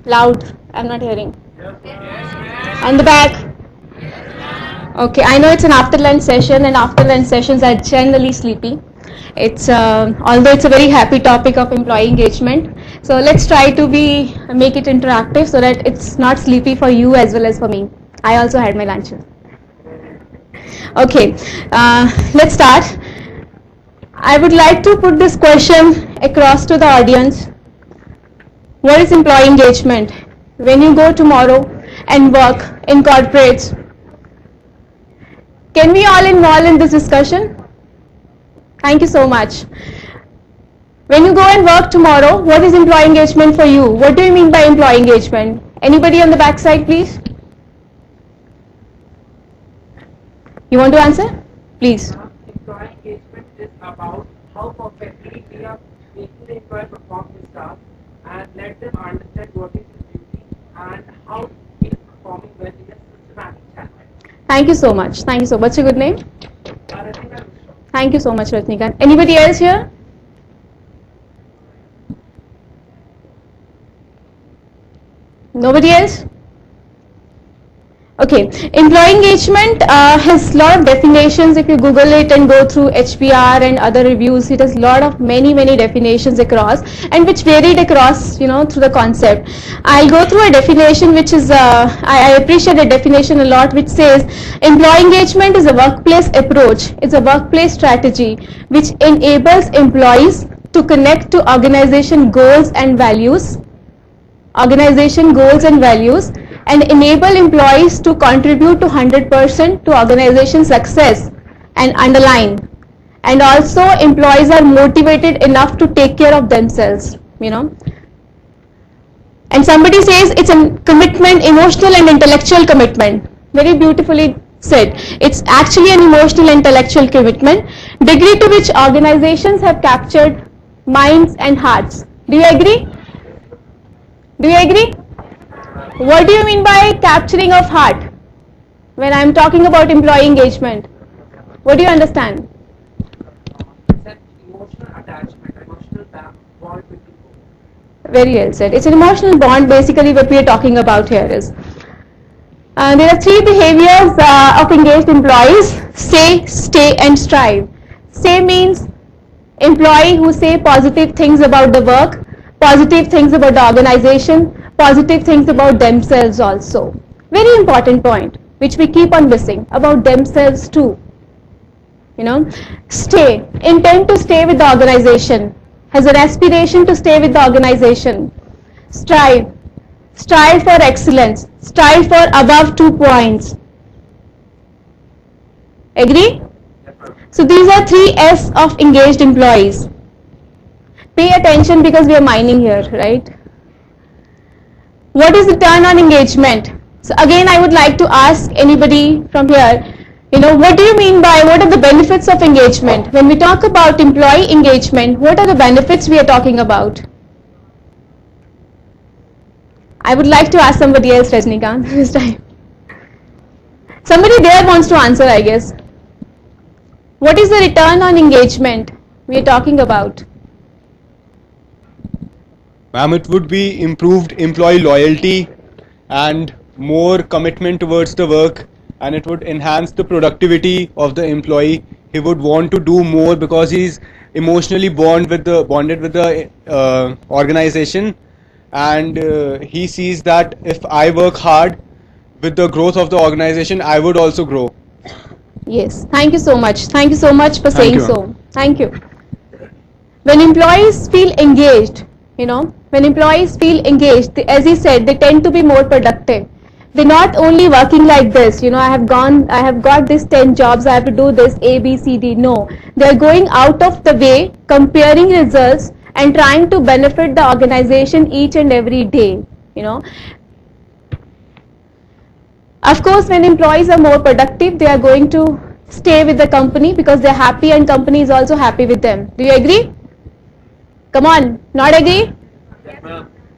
Loud. I'm not hearing. On the back. Okay, I know it's an after lunch session, and after lunch sessions are generally sleepy. It's although it's a very happy topic of employee engagement. So let's try to make it interactive so that it's not sleepy for you as well as for me. I also had my lunch. Okay, let's start. I would like to put this question across to the audience. What is employee engagement? When you go tomorrow and work in corporates, can we all involve in this discussion? Thank you so much. When you go and work tomorrow, what is employee engagement for you? What do you mean by employee engagement? Anybody on the back side, please? You want to answer? Please. Employee engagement is about how perfectly we are making the employee perform his task and let them understand what is his duty and how he is performing well in a systematic channel. Thank you so much. Thank you so much. What's your good name? Rajnikant. Thank you so much, Rajnikant. Anybody else here? Nobody else? Okay, employee engagement has a lot of definitions. If you Google it and go through HBR and other reviews, it has a lot of many definitions across, and which varied across, through the concept. I'll go through a definition which is, I appreciate the definition a lot, which says employee engagement is a workplace approach, it's a workplace strategy which enables employees to connect to organization goals and values, and enable employees to contribute to 100% to organization success, and underline. And also employees are motivated enough to take care of themselves, And somebody says it's a commitment, emotional and intellectual commitment. Very beautifully said. It's actually an emotional intellectual commitment, degree to which organizations have captured minds and hearts. Do you agree? Do you agree? What do you mean by capturing of heart when I'm talking about employee engagement? What do you understand? It's an emotional attachment, emotional bond between both. Very well said. It's an emotional bond. Basically what we are talking about here is there are three behaviors of engaged employees: say, stay and strive. Say means employee who say positive things about the work, positive things about the organization, positive things about themselves also. Very important point which we keep on missing, about themselves too. Stay, intend to stay with the organization, has an aspiration to stay with the organization. Strive, strive for excellence, strive for above 2 points. Agree? So these are 3 S of engaged employees. Pay attention because we are mining here, right? What is the turn on engagement? So again, I would like to ask anybody from here, what do you mean by, what are the benefits of engagement? When we talk about employee engagement, what are the benefits we are talking about? I would like to ask somebody else, Rajnikant, this time. Somebody there wants to answer, I guess. What is the return on engagement we are talking about? Ma'am, it would be improved employee loyalty and more commitment towards the work, and it would enhance the productivity of the employee. He would want to do more because he's emotionally bonded with the organization, and he sees that if I work hard with the growth of the organization, I would also grow. Yes, thank you so much. Thank you so much for saying you. so. Thank you. When employees feel engaged, when employees feel engaged, as he said, they tend to be more productive. They're not only working like this, I have got this 10 jobs, I have to do this A, B, C, D. No, they're going out of the way, comparing results and trying to benefit the organization each and every day, Of course, when employees are more productive, they are going to stay with the company because they're happy and company is also happy with them. Do you agree? Come on, not agree?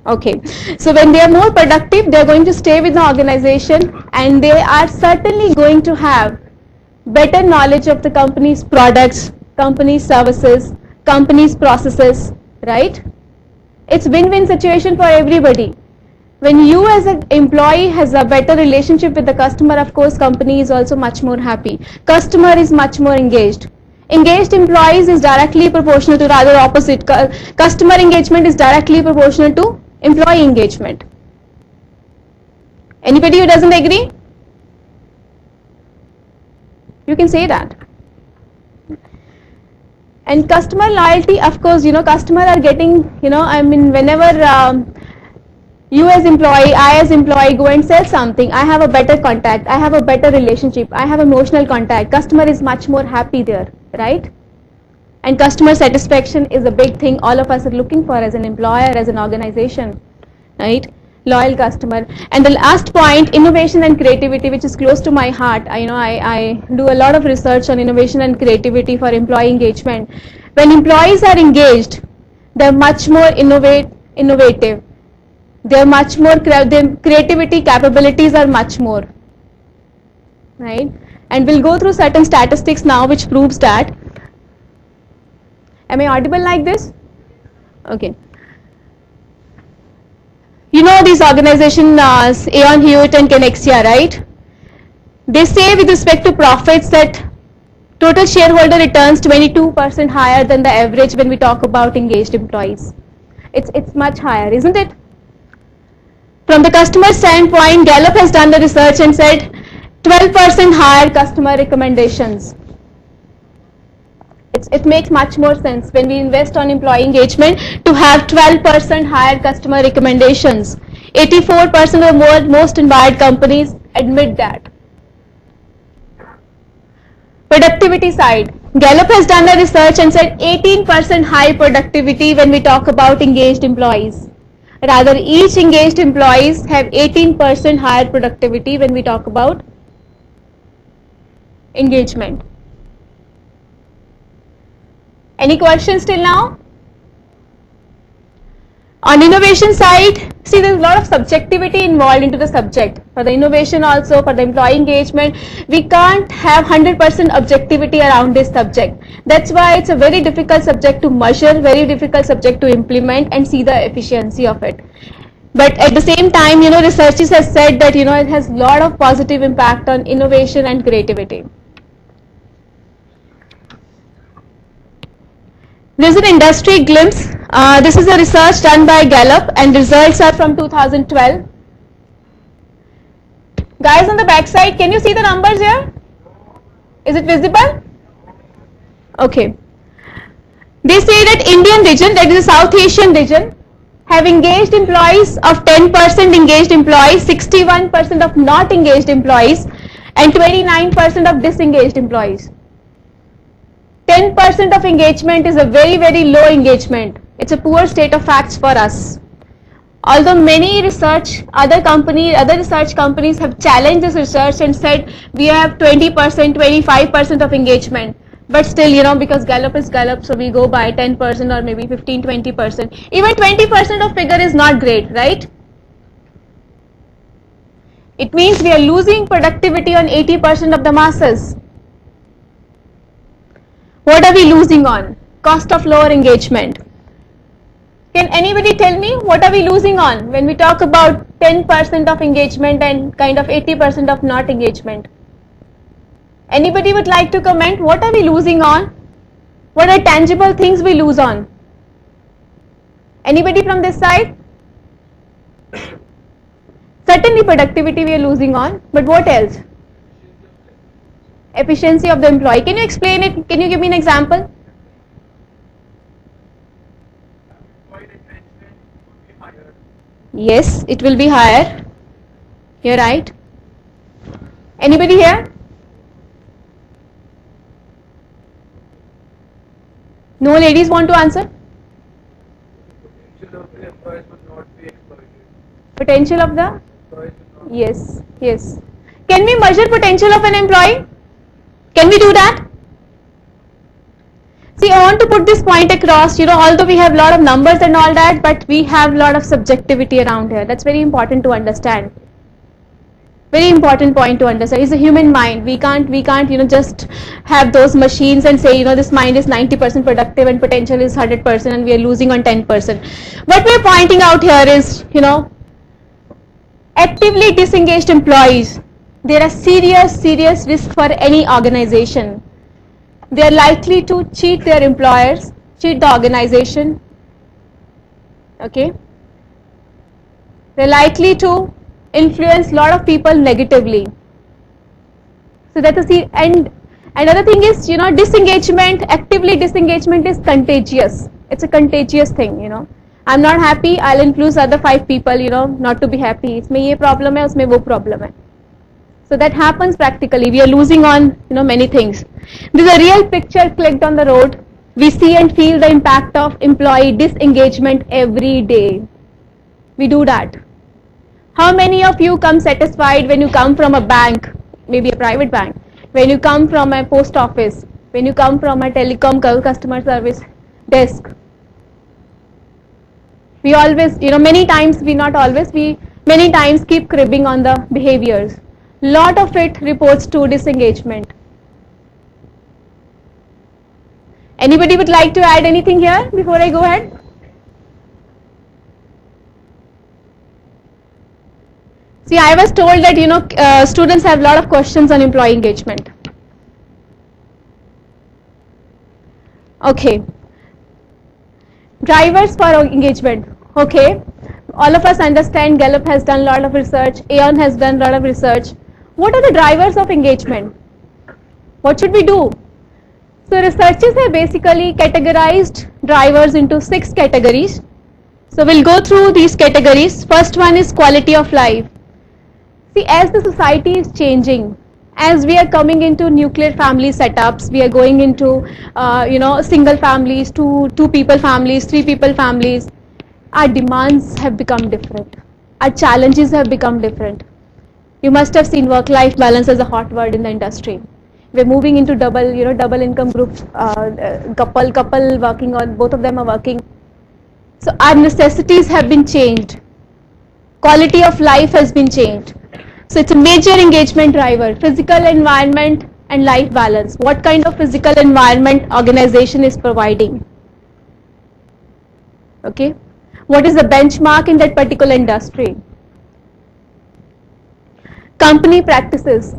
Okay, so when they are more productive, they are going to stay with the organization and they are certainly going to have better knowledge of the company's products, company's services, company's processes, right? It's win-win situation for everybody. When you as an employee has a better relationship with the customer, of course, company is also much more happy. Customer is much more engaged. Engaged employees is directly proportional to, rather opposite. Customer engagement is directly proportional to employee engagement. Anybody who doesn't agree? You can say that. And customer loyalty, of course, customer are getting, I mean, whenever you as employee, I as employee go and sell something, I have a better contact, I have a better relationship, I have emotional contact, customer is much more happy there, right? And customer satisfaction is a big thing all of us are looking for as an employer, as an organization, right? Loyal customer. And the last point, innovation and creativity, which is close to my heart. I do a lot of research on innovation and creativity for employee engagement. When employees are engaged, they're much more innovative. They're much more, their creativity capabilities are much more, right? And we'll go through certain statistics now which proves that. Am I audible like this? Okay. You know these organizations, Aon Hewitt and Connexia, right? They say with respect to profits that total shareholder returns 22% higher than the average when we talk about engaged employees. It's much higher, isn't it? From the customer standpoint, Gallup has done the research and said 12% higher customer recommendations. It makes much more sense when we invest on employee engagement to have 12% higher customer recommendations. 84% of most invited companies admit that. Productivity side, Gallup has done the research and said 18% high productivity when we talk about engaged employees. Rather, each engaged employees have 18% higher productivity when we talk about engagement. Any questions till now? On innovation side, see there's a lot of subjectivity involved into the subject. For the innovation also, for the employee engagement, we can't have 100% objectivity around this subject. That's why it's a very difficult subject to measure, very difficult subject to implement and see the efficiency of it. But at the same time, researchers have said that, it has a lot of positive impact on innovation and creativity. This is an industry glimpse. This is a research done by Gallup and results are from 2012. Guys on the back side, can you see the numbers here? Is it visible? Okay. They say that Indian region, that is the South Asian region, have engaged employees of 10% engaged employees, 61% of not engaged employees, and 29% of disengaged employees. 10% of engagement is a very, very low engagement. It's a poor state of facts for us. Although many other research companies have challenged this research and said we have 20%, 25% of engagement. But still, because Gallup is Gallup, so we go by 10% or maybe 15, 20%. Even 20% of figure is not great, right? It means we are losing productivity on 80% of the masses. What are we losing on? Cost of lower engagement. Can anybody tell me what are we losing on when we talk about 10% of engagement and kind of 80% of not engagement? Anybody would like to comment? What are we losing on? What are tangible things we lose on? Anybody from this side? Certainly productivity we are losing on, but what else? Efficiency of the employee. Can you explain it? Can you give me an example? Yes, it will be higher. You're right. Anybody here? No ladies want to answer? Potential of the employees would not be exploited. Potential of the? Employees would not. Yes, yes. Can we measure potential of an employee? Can we do that? See, I want to put this point across, although we have a lot of numbers and all that, but we have a lot of subjectivity around here. That's very important to understand. Very important point to understand. It's a human mind. We can't, just have those machines and say, this mind is 90% productive and potential is 100% and we are losing on 10%. What we're pointing out here is, Actively disengaged employees, they are a serious risk for any organization. They are likely to cheat their employers, cheat the organization. Okay. They're likely to influence a lot of people negatively. So that's the and another thing is, disengagement, actively disengagement is contagious. It's a contagious thing. I'm not happy, I'll influence other 5 people, not to be happy. इसमें ये problem है, उसमें वो problem है. So that happens practically. We are losing on, many things. This is a real picture clicked on the road. We see and feel the impact of employee disengagement every day. We do that. How many of you come satisfied when you come from a bank, maybe a private bank, when you come from a post office, when you come from a telecom customer service desk? We always, many times, many times keep cribbing on the behaviors. Lot of it reports to disengagement. Anybody would like to add anything here before I go ahead? See, I was told that, students have a lot of questions on employee engagement. Okay. Drivers for engagement. Okay. All of us understand Gallup has done a lot of research, Aon has done a lot of research. What are the drivers of engagement? What should we do? So researchers have basically categorized drivers into 6 categories. So we'll go through these categories. First one is quality of life. See, as the society is changing, as we are coming into nuclear family setups, we are going into, single families, two people families, 3 people families. Our demands have become different. Our challenges have become different. You must have seen work-life balance as a hot word in the industry. We're moving into double income groups, couple working on, both of them are working. So our necessities have been changed. Quality of life has been changed. So it's a major engagement driver, physical environment and life balance. What kind of physical environment organization is providing? Okay. What is the benchmark in that particular industry? Company practices.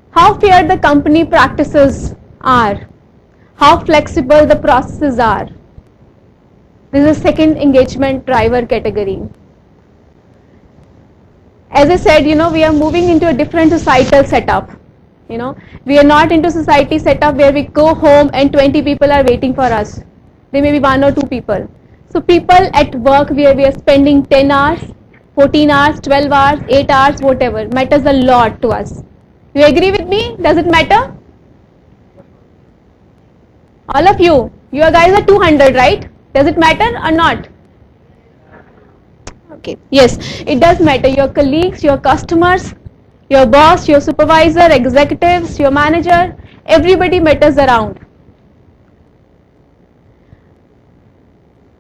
How fair the company practices are. How flexible the processes are. This is a second engagement driver category. As I said, we are moving into a different societal setup. We are not into society setup where we go home and 20 people are waiting for us. There may be 1 or 2 people. So people at work where we are spending 10 hours, 14 hours, 12 hours, 8 hours, whatever, matters a lot to us. You agree with me? Does it matter? All of you guys are 200, right? Does it matter or not? Okay. Yes, it does matter. Your colleagues, your customers, your boss, your supervisor, executives, your manager, everybody matters around.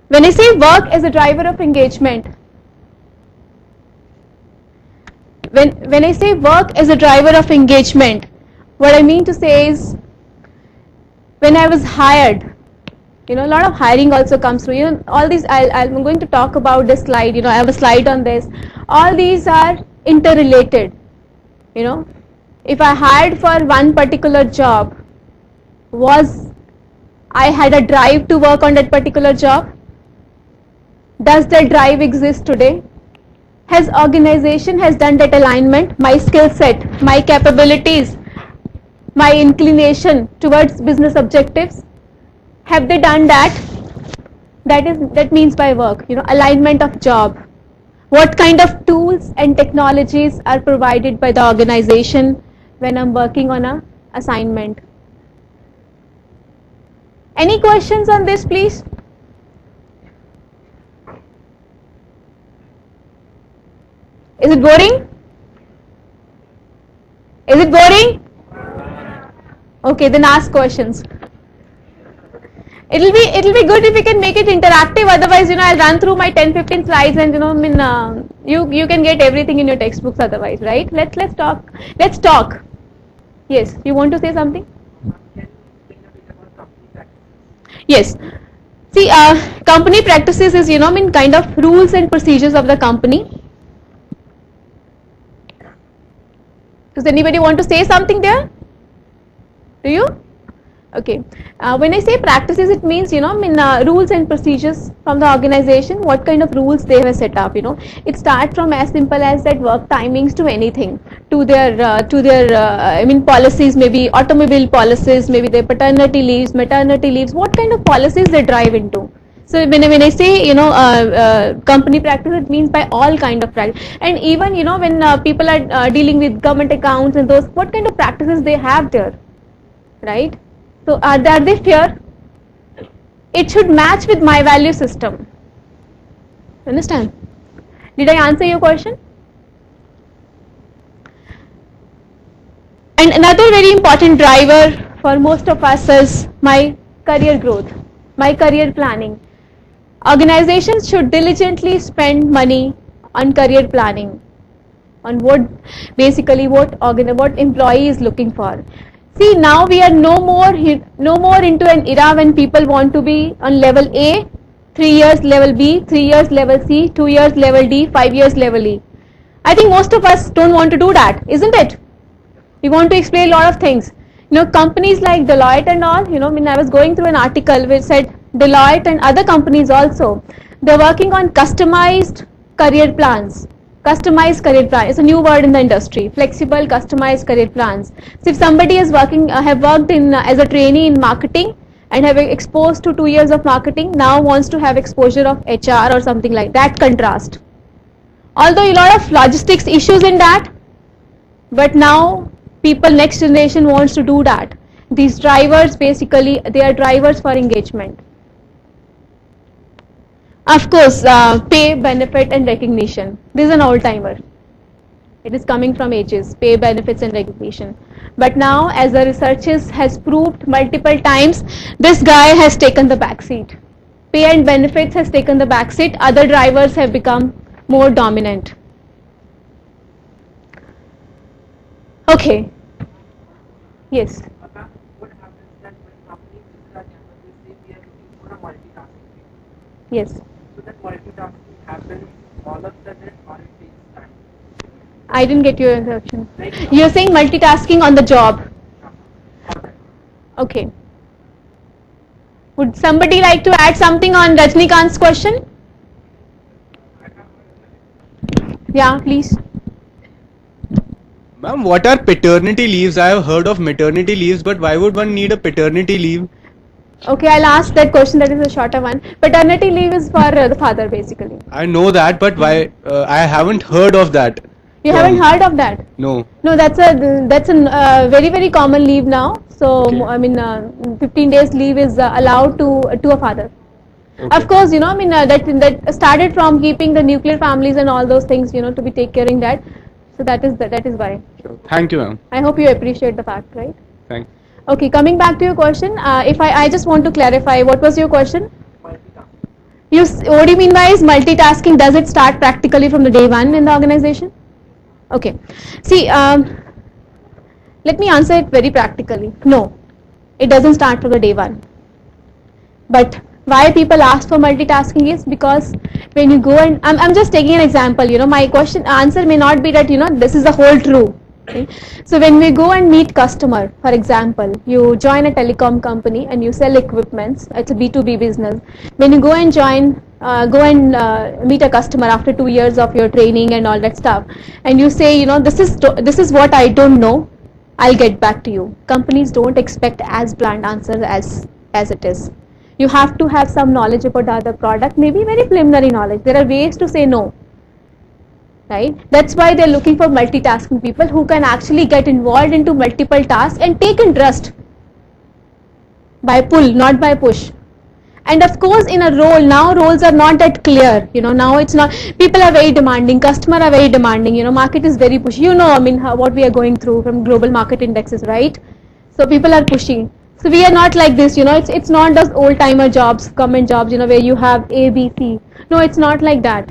When I say work as a driver of engagement, when I say work as a driver of engagement, what I mean to say is, when I was hired, a lot of hiring also comes through. All these, I'm going to talk about this slide. I have a slide on this. All these are interrelated. If I hired for one particular job, I had a drive to work on that particular job? Does that drive exist today? Has organization has done that alignment? My skill set, my capabilities, my inclination towards business objectives, have they done that? That means by work, alignment of job. What kind of tools and technologies are provided by the organization when I'm working on a assignment? Any questions on this, please? Is it boring? Is it boring? Okay, then ask questions. It'll be good if we can make it interactive. Otherwise, I'll run through my 10-15 slides, and you can get everything in your textbooks. Otherwise, right? Let's talk. Let's talk. Yes, you want to say something? Yes. See, company practices is kind of rules and procedures of the company. Does anybody want to say something there? Do you? Okay. When I say practices, it means, you know, rules and procedures from the organization, what kind of rules they have set up, you know. It starts from as simple as that work timings to anything, to their policies, maybe automobile policies, maybe their paternity leaves, maternity leaves, what kind of policies they drive into. So when I say, you know, company practice, it means by all kind of practice. And even, you know, when people are dealing with government accounts and those, what kind of practices they have there, right? So are they fair? It should match with my value system. Understand? Did I answer your question? And another very important driver for most of us is my career growth, my career planning. Organizations should diligently spend money on career planning, on what employee is looking for. See, now we are no more into an era when people want to be on level A, 3 years level B, 3 years level C, 2 years level D, 5 years level E. I think most of us don't want to do that, isn't it? We want to explain a lot of things. You know, companies like Deloitte and all, you know, when I was going through an article which said Deloitte and other companies also, they're working on customized career plans. Customized career plan is a new word in the industry. Flexible, customized career plans. So if somebody is working, have worked in as a trainee in marketing and have exposed to 2 years of marketing, now wants to have exposure of HR or something like that, contrast. Although a lot of logistics issues in that, but now people, next generation wants to do that. These drivers, basically, they are drivers for engagement. Of course, pay, benefit and recognition. This is an old-timer. It is coming from ages, pay, benefits and recognition. But now, as the research has proved multiple times, this guy has taken the back seat. Pay and benefits has taken the back seat. Other drivers have become more dominant. Okay. Yes. What happens that when companies start they say we are looking for a multitasking? Yes. So that multitasking happens all of a sudden or it takes time. I didn't get your introduction. You're saying multitasking on the job. Okay. Would somebody like to add something on Rajnikant's question? Yeah, please. Ma'am, what are paternity leaves? I have heard of maternity leaves, but why would one need a paternity leave? Okay, I'll ask that question. That is a shorter one. Paternity leave is for the father, basically. I know that, but why? I haven't heard of that. You haven't heard of that? No. No, that's a very common leave now. So Okay. I mean, 15 days leave is allowed to a father. Okay. Of course, you know, I mean that started from keeping the nuclear families and all those things, you know, to be caring that. So that is why. Sure. Thank you, ma'am. I hope you appreciate the fact, right? Thank. Okay, coming back to your question, if I just want to clarify, what was your question? Multitasking. What do you mean by is multitasking? Does it start practically from the day one in the organization? Okay. See, let me answer it very practically. No, it doesn't start from the day one. But why people ask for multitasking is because when you go and I'm just taking an example. You know, my answer may not be that, you know, this is the whole true. Okay. So when we go and meet customer, for example, you join a telecom company and you sell equipments. It's a B2B business. When you go and meet a customer after 2 years of your training and all that stuff, and you say, you know, this is what I don't know, I'll get back to you. Companies don't expect as blunt answers as it is. You have to have some knowledge about the other product, maybe very preliminary knowledge. There are ways to say no. Right? That's why they're looking for multitasking people who can actually get involved into multiple tasks and take interest by pull, not by push. And of course, in a role, now roles are not that clear. You know, now it's not, people are very demanding, customers are very demanding, you know, market is very pushy. You know, I mean, what we are going through from global market indexes, right? So people are pushing. So we are not like this, you know, it's not those old timer jobs, government jobs, you know, where you have A, B, C. No, it's not like that.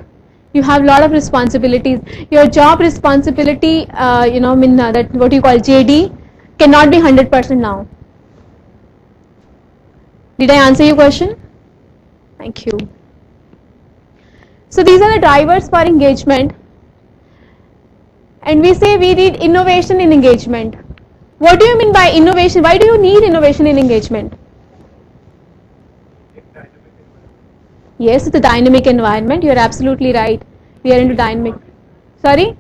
You have a lot of responsibilities. Your job responsibility, you know, I mean, that what you call JD cannot be 100% now. Did I answer your question? Thank you. So these are the drivers for engagement. And we say we need innovation in engagement. What do you mean by innovation? Why do you need innovation in engagement? Yes, it's a dynamic environment. You're absolutely right. We are into dynamic. Sorry?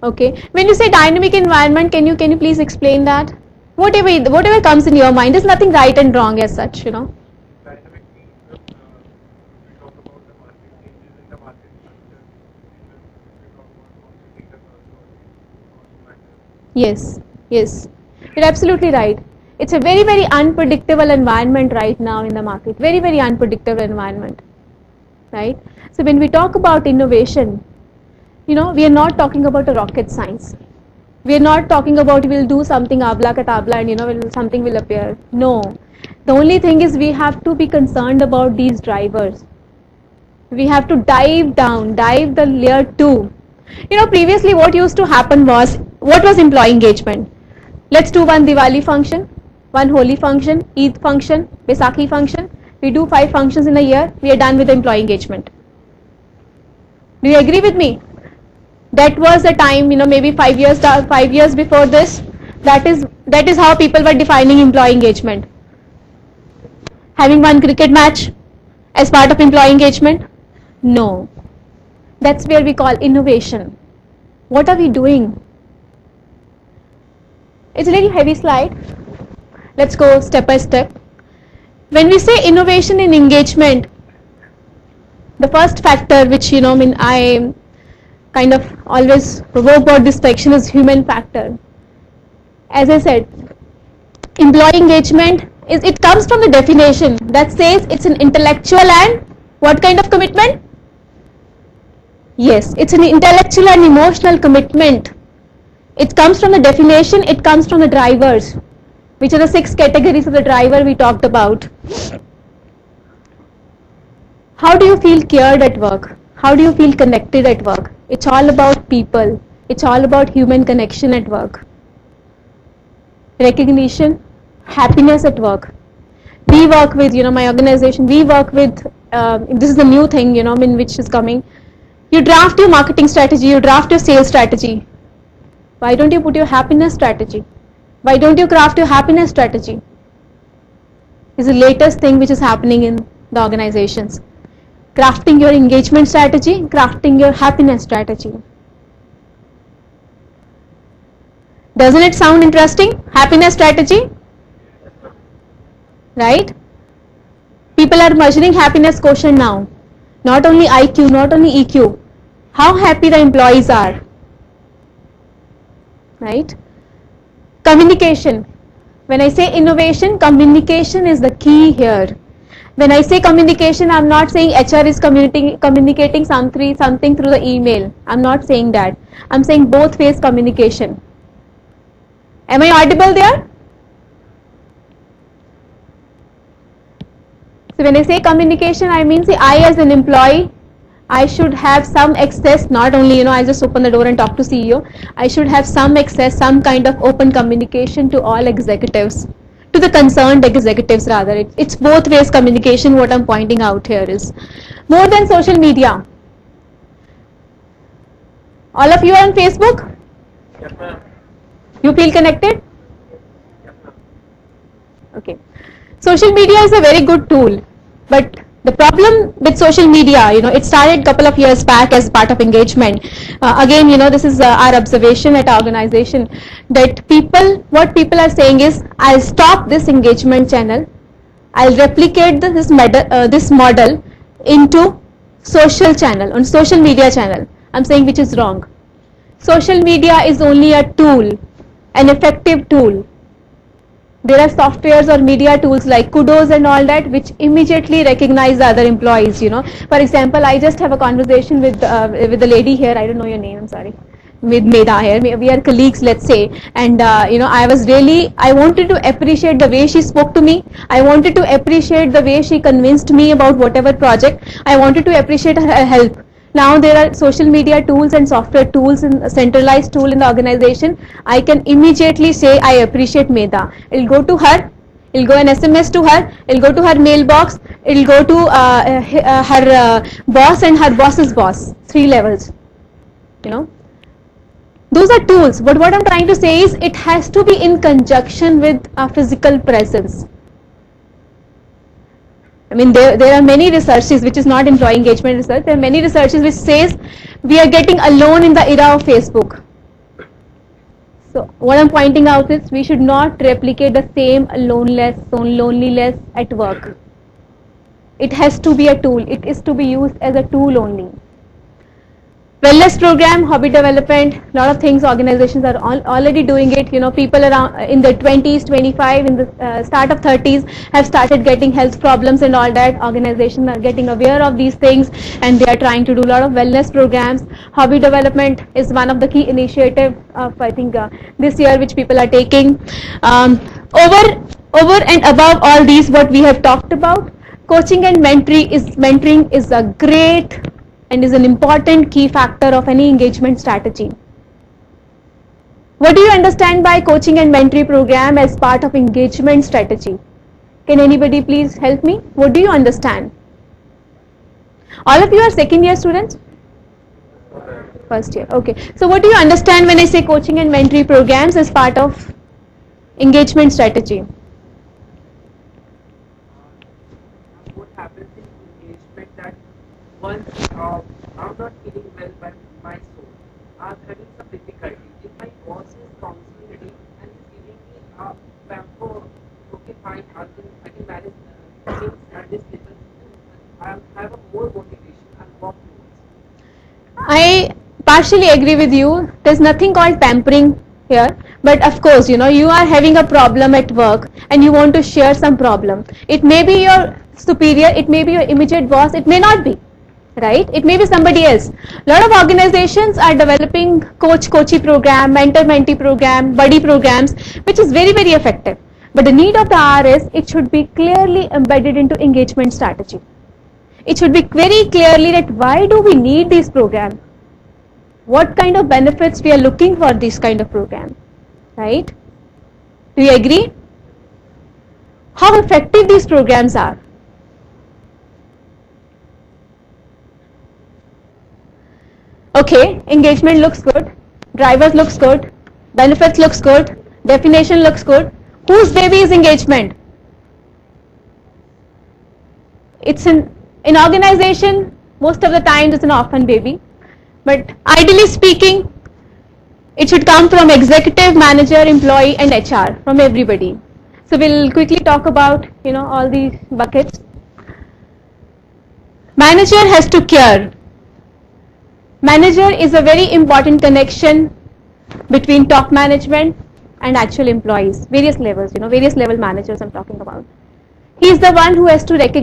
Okay. When you say dynamic environment, can you please explain that? Whatever comes in your mind, there's nothing right and wrong as such, you know. Dynamic means we talk about the market changes in the market structure, we talk about competitors also matter. Yes, yes. You're absolutely right. It's a very, very unpredictable environment right now in the market. Very, very unpredictable environment. Right? So when we talk about innovation, you know, we are not talking about a rocket science. We are not talking about we'll do something abla katabla and you know something will appear. No. The only thing is we have to be concerned about these drivers. We have to dive down, dive the layer 2. You know, previously what used to happen was, what was employee engagement? Let's do one Diwali function, one Holi function, Eid function, Baisakhi function. We do 5 functions in a year, we are done with the employee engagement. Do you agree with me? That was the time, you know, maybe 5 years before this, that is how people were defining employee engagement. Having one cricket match as part of employee engagement? No. That's where we call innovation. What are we doing? It's a little heavy slide. Let's go step by step. When we say innovation in engagement, the first factor which, you know, I kind of always provoke about this section is human factor. As I said, employee engagement it comes from the definition that says it's an intellectual and what kind of commitment? Yes, it's an intellectual and emotional commitment. It comes from the definition, it comes from the drivers, which are the 6 categories of the driver we talked about. How do you feel cared at work? How do you feel connected at work? It's all about people. It's all about human connection at work. Recognition, happiness at work. We work with, you know, my organization, we work with, this is a new thing, you know, which is coming. You draft your marketing strategy, you draft your sales strategy. Why don't you put your happiness strategy? Why don't you craft your happiness strategy? It's the latest thing which is happening in the organizations. Crafting your engagement strategy, crafting your happiness strategy. Doesn't it sound interesting? Happiness strategy? Right? People are measuring happiness quotient now. Not only IQ, not only EQ. How happy the employees are. Right? Communication. When I say innovation, communication is the key here. When I say communication, I'm not saying HR is communicating something through the email. I'm not saying that. I'm saying both ways communication. Am I audible there? So when I say communication, I mean, see, I as an employee, I should have some access, not only, you know, I just open the door and talk to CEO. I should have some access, some kind of open communication to all executives, to the concerned executives rather. It's both ways communication. What I'm pointing out here is more than social media. All of you are on Facebook? Yes, ma'am. You feel connected? Yes, ma'am. Okay. Social media is a very good tool, but the problem with social media, you know, it started a couple of years back as part of engagement. Again, you know, this is our observation at our organization, that what people are saying is, I'll stop this engagement channel, I'll replicate this model into social channel, on social media channel. I'm saying which is wrong. Social media is only a tool, an effective tool. There are softwares or media tools like Kudos and all that which immediately recognize the other employees, you know. For example, I just have a conversation with the lady here, I don't know your name, I'm sorry, with Medha here. We are colleagues, let's say, and you know, I wanted to appreciate the way she spoke to me. I wanted to appreciate the way she convinced me about whatever project. I wanted to appreciate her help. Now there are social media tools and software tools and a centralized tool in the organization. I can immediately say I appreciate Medha. It'll go to her, it'll go an SMS to her, it'll go to her mailbox, it'll go to her boss and her boss's boss. 3 levels, you know. Those are tools, but what I'm trying to say is it has to be in conjunction with a physical presence. I mean, there are many researches, which is not employee engagement research, there are many researches which says we are getting alone in the era of Facebook. So what I'm pointing out is we should not replicate the same loneliness at work. It has to be a tool. It is to be used as a tool only. Wellness program, hobby development, lot of things organizations are already doing it. You know, people around in their 20s, 25, in the start of 30s have started getting health problems and all that. Organizations are getting aware of these things and they are trying to do a lot of wellness programs. Hobby development is one of the key initiatives of, I think, this year which people are taking. Over and above all these what we have talked about, coaching and mentoring is a great and is an important key factor of any engagement strategy. What do you understand by coaching and mentoring program as part of engagement strategy? Can anybody please help me? What do you understand? All of you are second year students? First year, okay. So what do you understand when I say coaching and mentoring programs as part of engagement strategy? What happens in engagement that once I'm not feeling well by my soul, I'm having some difficulty. If my boss is counseling me and is giving me a pamper, okay fine, I can manage things at this level, I have a more motivation and work towards. I partially agree with you. There's nothing called pampering here, but of course, you know, you are having a problem at work and you want to share some problem. It may be your superior, it may be your immediate boss, it may not be, right? It may be somebody else. A lot of organizations are developing coachee program, mentor-mentee program, buddy programs, which is very, very effective. But the need of the hour is it should be clearly embedded into engagement strategy. It should be very clearly that why do we need these programs? What kind of benefits we are looking for this kind of program, right? Do you agree? How effective these programs are? Okay, engagement looks good, drivers looks good, benefits looks good, definition looks good. Whose baby is engagement? It's in organization, most of the time it's an orphan baby. But ideally speaking, it should come from executive, manager, employee and HR, from everybody. So we'll quickly talk about, you know, all these buckets. Manager has to care. Manager is a very important connection between top management and actual employees, various levels, you know, various level managers I'm talking about. He is the one who has to recognize